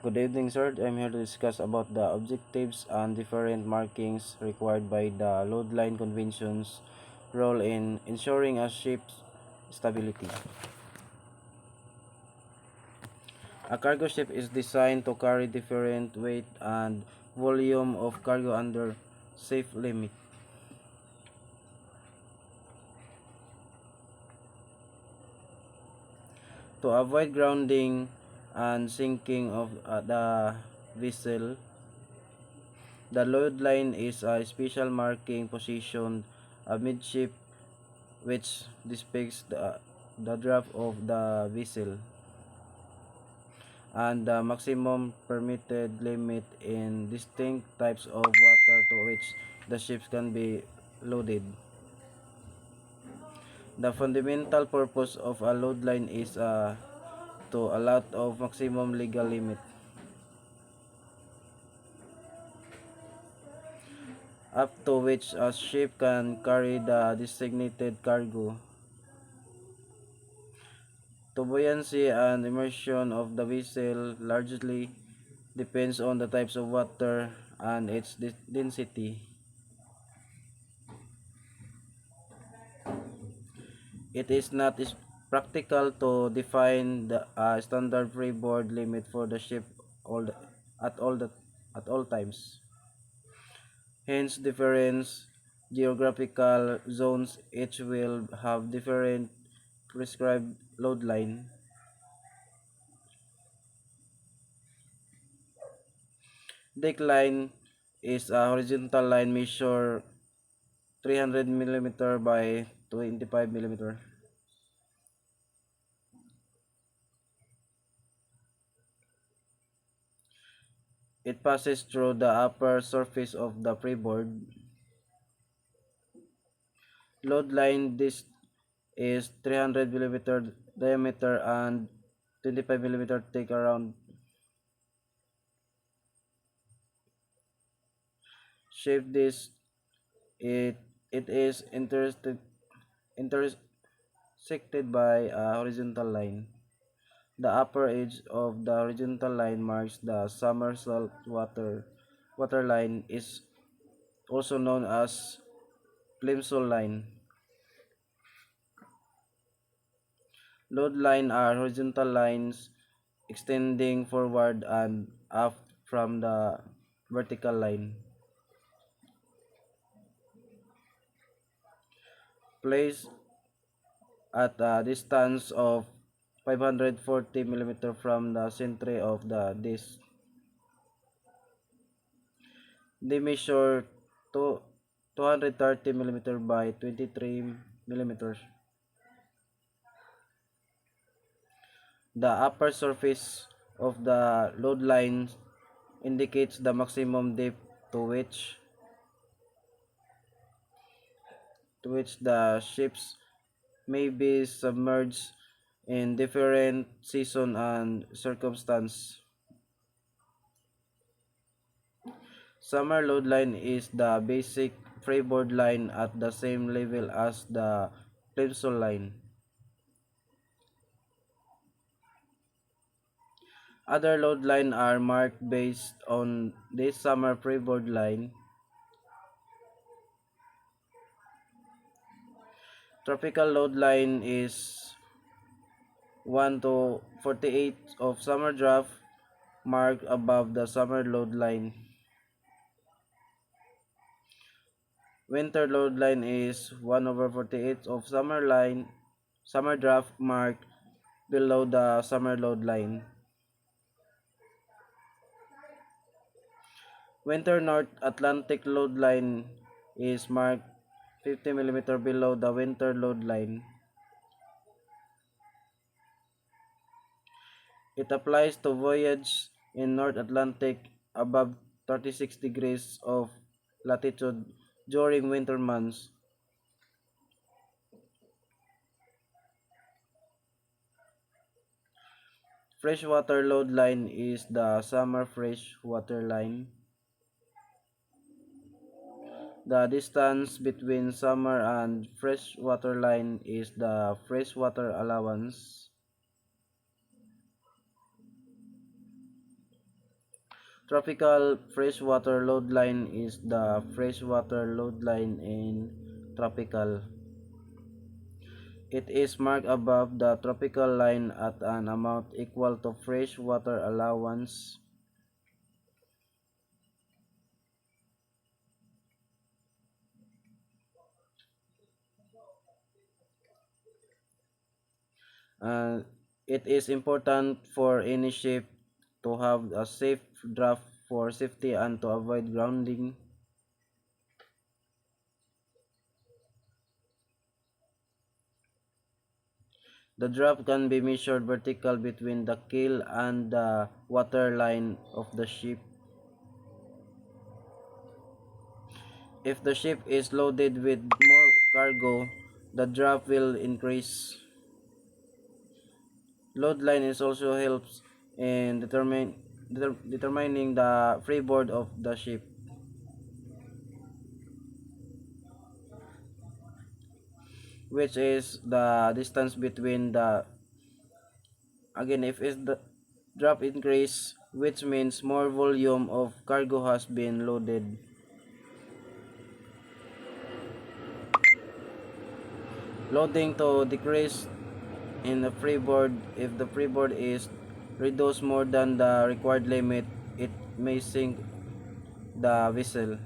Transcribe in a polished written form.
Good evening, sir. I'm here to discuss about the objectives and different markings required by the load line convention's role in ensuring a ship's stability. A cargo ship is designed to carry different weight and volume of cargo under safe limit. To avoid grounding and sinking of the vessel, the load line is a special marking positioned amidship which depicts the draft of the vessel and the maximum permitted limit in distinct types of water to which the ships can be loaded. The fundamental purpose of a load line is to allow of maximum legal limit up to which a ship can carry the designated cargo. The buoyancy and immersion of the vessel largely depends on the types of water and its density. It is not practical to define the standard freeboard limit for the ship at all times. Hence, different geographical zones each will have different prescribed load line. Deck line is a horizontal line measure 300 mm by 25 mm. It passes through the upper surface of the freeboard. Load line this is 300 mm diameter and 25 mm thick around. Shape this it is intersected by a horizontal line. The upper edge of the horizontal line marks the somersault water line is also known as plimsoll line. Load line are horizontal lines extending forward and aft from the vertical line. Placed at a distance of 540 mm from the center of the disc. They measure 230 mm by 23 mm. The upper surface of the load line indicates the maximum depth to which the ships may be submerged in different season and circumstance. Summer load line is the basic freeboard line at the same level as the plimsoll line. Other load line are marked based on this summer freeboard line. Tropical load line is 1 to 48 of summer draft marked above the summer load line. Winter load line is 1 over 48 of summer draft marked below the summer load line. Winter North Atlantic load line is marked 50 mm below the winter load line. It applies to voyage in North Atlantic above 36 degrees of latitude during winter months. Freshwater load line is the summer freshwater line. The distance between summer and freshwater line is the freshwater allowance. Tropical freshwater load line is the freshwater load line in tropical. It is marked above the tropical line at an amount equal to fresh water allowance. It is important for any ship to have a safe draft for safety and to avoid grounding. The draft can be measured vertical between the keel and the water line of the ship. If the ship is loaded with more cargo, the draft will increase. Load line is also helps in determining the freeboard of the ship, which is the distance between the again if is the drop increase, which means more volume of cargo has been loaded. Loading to decrease in the freeboard. If the freeboard is reduced more than the required limit, it may sink the vessel.